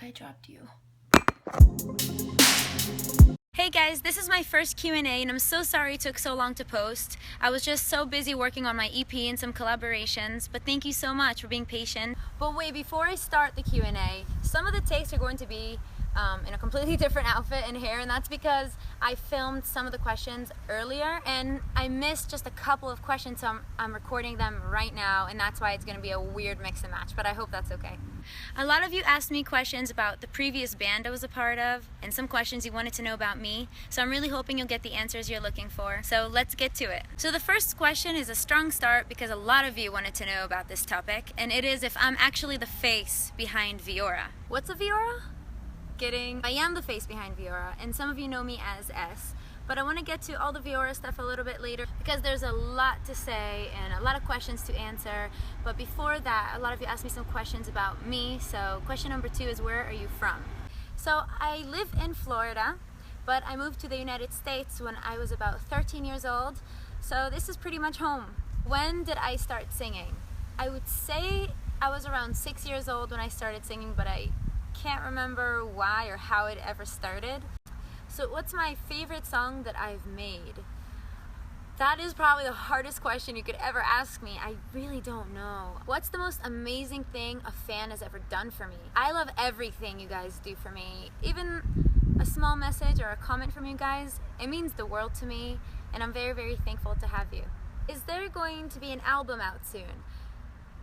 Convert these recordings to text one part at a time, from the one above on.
I dropped you. Hey guys, this is my first Q&A and I'm so sorry it took so long to post. I was just so busy working on my EP and some collaborations, but thank you so much for being patient. But wait, before I start the Q&A, some of the takes are going to be in a completely different outfit and hair, and that's because I filmed some of the questions earlier and I missed just a couple of questions, so I'm recording them right now, and that's why it's going to be a weird mix and match, but I hope that's okay. A lot of you asked me questions about the previous band I was a part of, and some questions you wanted to know about me, so I'm really hoping you'll get the answers you're looking for. So let's get to it. So the first question is a strong start because a lot of you wanted to know about this topic, and it is if I'm actually the face behind Viora. What's a Viora? Kidding. I am the face behind Viora, and some of you know me as S, but I want to get to all the Viora stuff a little bit later because there's a lot to say and a lot of questions to answer. But before that, a lot of you asked me some questions about me. So question number 2 is, where are you from? So I live in Florida, but I moved to the United States when I was about 13 years old. So this is pretty much home. When did I start singing? I would say I was around 6 years old when I started singing, but I can't remember why or how it ever started. So what's my favorite song that I've made? That is probably the hardest question you could ever ask me. I really don't know. What's the most amazing thing a fan has ever done for me? I love everything you guys do for me. Even a small message or a comment from you guys, it means the world to me, and I'm very, very thankful to have you. Is there going to be an album out soon?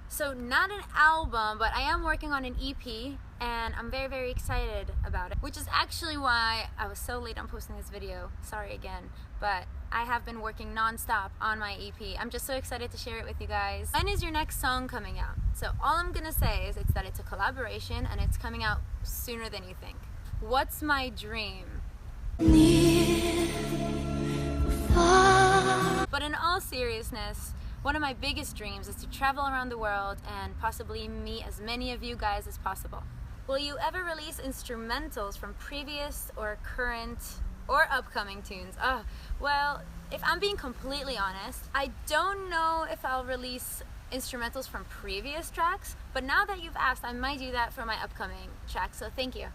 So not an album, but I am working on an EP, and I'm very, very excited about it, which is actually why I was so late on posting this video. Sorry again, but I have been working non-stop on my EP. I'm just so excited to share it with you guys. When is your next song coming out? So all I'm gonna say is that it's a collaboration and it's coming out sooner than you think. What's my dream? But in all seriousness, one of my biggest dreams is to travel around the world and possibly meet as many of you guys as possible. Will you ever release instrumentals from previous or current or upcoming tunes? Well, if I'm being completely honest, I don't know if I'll release instrumentals from previous tracks, but now that you've asked, I might do that for my upcoming tracks, so thank you.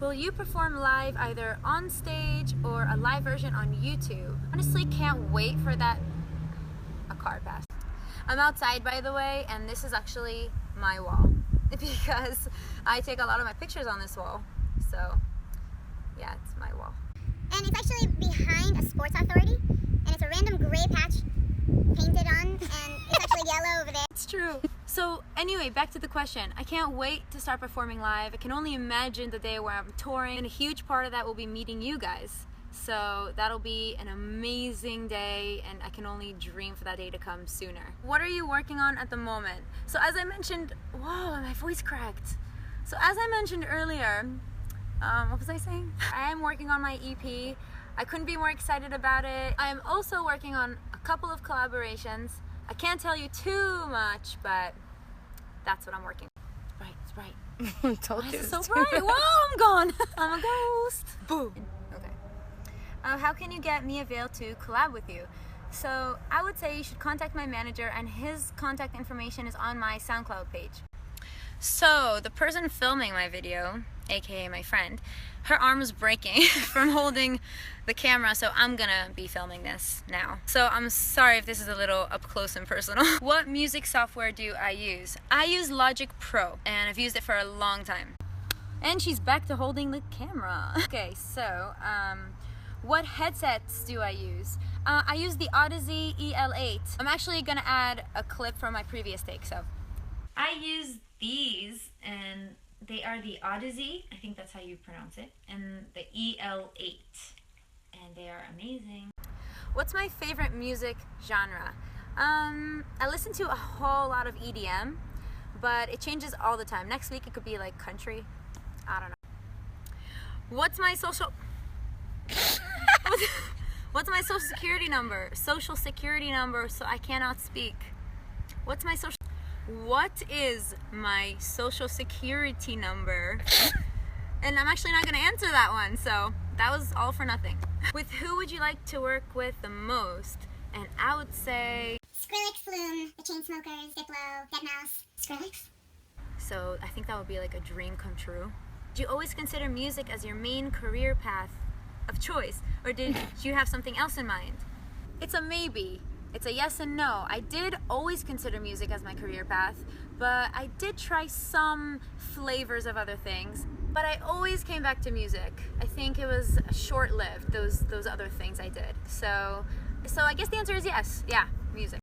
Will you perform live either on stage or a live version on YouTube? Honestly, can't wait for that. A car passed. I'm outside, by the way, and this is actually my wall because I take a lot of my pictures on this wall. So yeah, it's my wall. And it's actually behind a sports authority, and it's a random gray patch painted on, and it's actually yellow over there. It's true. So anyway, back to the question. I can't wait to start performing live. I can only imagine the day where I'm touring, and a huge part of that will be meeting you guys. So that'll be an amazing day, and I can only dream for that day to come sooner. What are you working on at the moment? So as I mentioned, whoa, my voice cracked. So as I mentioned earlier, what was I saying? I am working on my EP. I couldn't be more excited about it. I am also working on a couple of collaborations. I can't tell you too much, but that's what I'm working on. It's bright. Told you. It's so bright. Whoa, I'm gone. I'm a ghost. Boom. How can you get Mia Vaile to collab with you? So I would say you should contact my manager, and his contact information is on my SoundCloud page. So the person filming my video, aka my friend, her arm was breaking from holding the camera, so I'm gonna be filming this now. So I'm sorry if this is a little up close and personal. What music software do I use? I use Logic Pro, and I've used it for a long time. And she's back to holding the camera. Okay, so what headsets do I use? I use the Odyssey EL8. I'm actually gonna add a clip from my previous take, so. I use these, and they are the Odyssey, I think that's how you pronounce it, and the EL8, and they are amazing. What's my favorite music genre? I listen to a whole lot of EDM, but it changes all the time. Next week it could be like country, I don't know. What's my social security number? Social security number, so I cannot speak. What is my social security number? And I'm actually not gonna answer that one, so that was all for nothing. With who would you like to work with the most? And I would say Skrillex, Flume, The Chainsmokers, Diplo, deadmau5, Skrillex. So I think that would be like a dream come true. Did you always consider music as your main career path of choice, or did you have something else in mind? It's a maybe. It's a yes and no. I did always consider music as my career path, but I did try some flavors of other things. But I always came back to music. I think it was short-lived, those other things I did. So I guess the answer is yes. Yeah, music.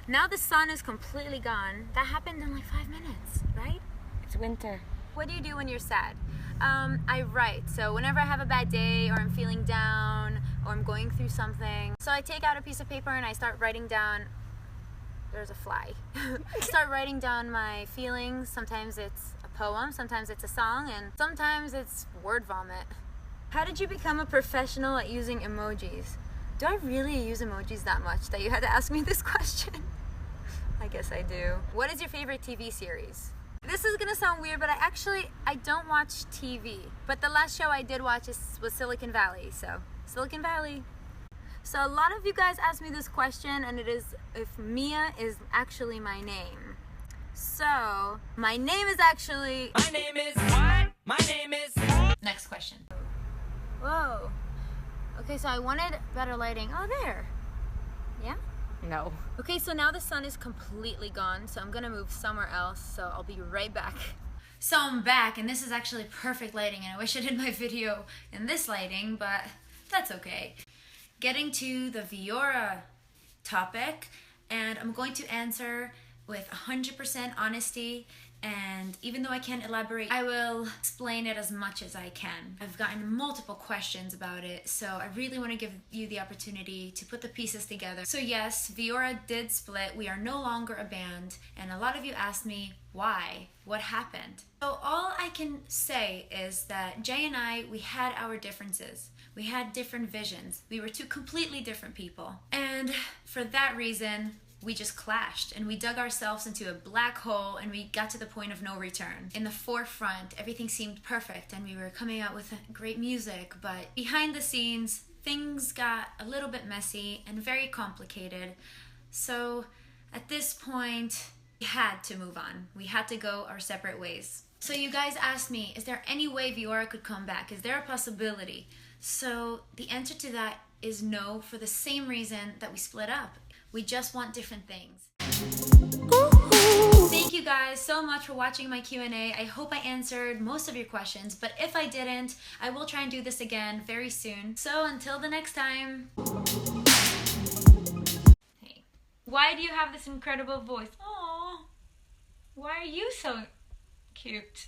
Now the sun is completely gone. That happened in like 5 minutes, right? It's winter. What do you do when you're sad? I write. So whenever I have a bad day, or I'm feeling down, or I'm going through something, so I take out a piece of paper and I start writing down. There's a fly. Start writing down my feelings. Sometimes it's a poem, sometimes it's a song, and sometimes it's word vomit. How did you become a professional at using emojis? Do I really use emojis that much that you had to ask me this question? I guess I do. What is your favorite TV series? This is gonna sound weird, but I don't watch TV. But the last show I did watch was Silicon Valley, so Silicon Valley. So a lot of you guys asked me this question, and it is if Mia is actually my name. So my name is actually... My name is what? My name is... Next question. Whoa. Okay, so I wanted better lighting. Oh, there. Yeah? No. Okay, so now the sun is completely gone, so I'm gonna move somewhere else, so I'll be right back. So I'm back, and this is actually perfect lighting, and I wish I did my video in this lighting, but that's okay. Getting to the Viora topic, and I'm going to answer with 100% honesty, and even though I can't elaborate, I will explain it as much as I can. I've gotten multiple questions about it, so I really want to give you the opportunity to put the pieces together. So yes, Viora did split. We are no longer a band, and a lot of you asked me why, what happened. So all I can say is that Jay and I, we had our differences. We had different visions. We were two completely different people. And for that reason, we just clashed, and we dug ourselves into a black hole, and we got to the point of no return. In the forefront, everything seemed perfect, and we were coming out with great music, but behind the scenes, things got a little bit messy and very complicated. So at this point, we had to move on. We had to go our separate ways. So you guys asked me, is there any way Viora could come back? Is there a possibility? So the answer to that is no, for the same reason that we split up. We just want different things. Thank you guys so much for watching my Q&A. I hope I answered most of your questions, but if I didn't, I will try and do this again very soon. So until the next time. Hey, why do you have this incredible voice? Aww, why are you so cute?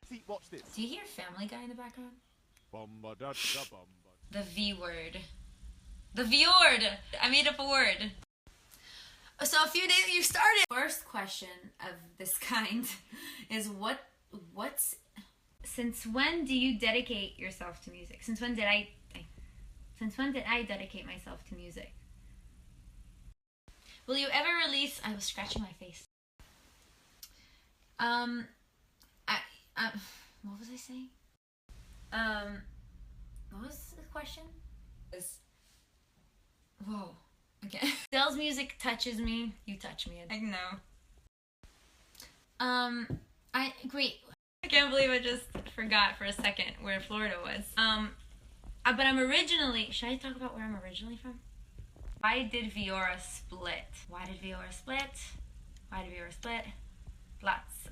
See, watch this. Do you hear Family Guy in the background? The V word. The V word! I made up a word. So a few days you started. First question of this kind is since when do you dedicate yourself to music? Since when did I dedicate myself to music? Will you ever release... I was scratching my face. What was I saying? What was the question? Whoa. Okay. Dell's music touches me. You touch me. I know. Wait. I can't believe I just forgot for a second where Florida was. But I'm originally... Should I talk about where I'm originally from? Why did Viora split? Why did Viora split? Why did Viora split? Lots.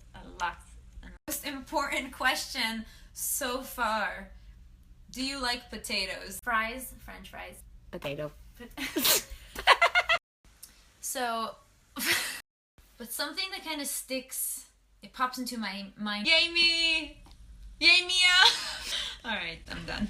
Most important question so far. Do you like potatoes? Fries? French fries. Potato. So, but something that kind of sticks, it pops into my mind. Yay me! Yay Mia! Alright, I'm done.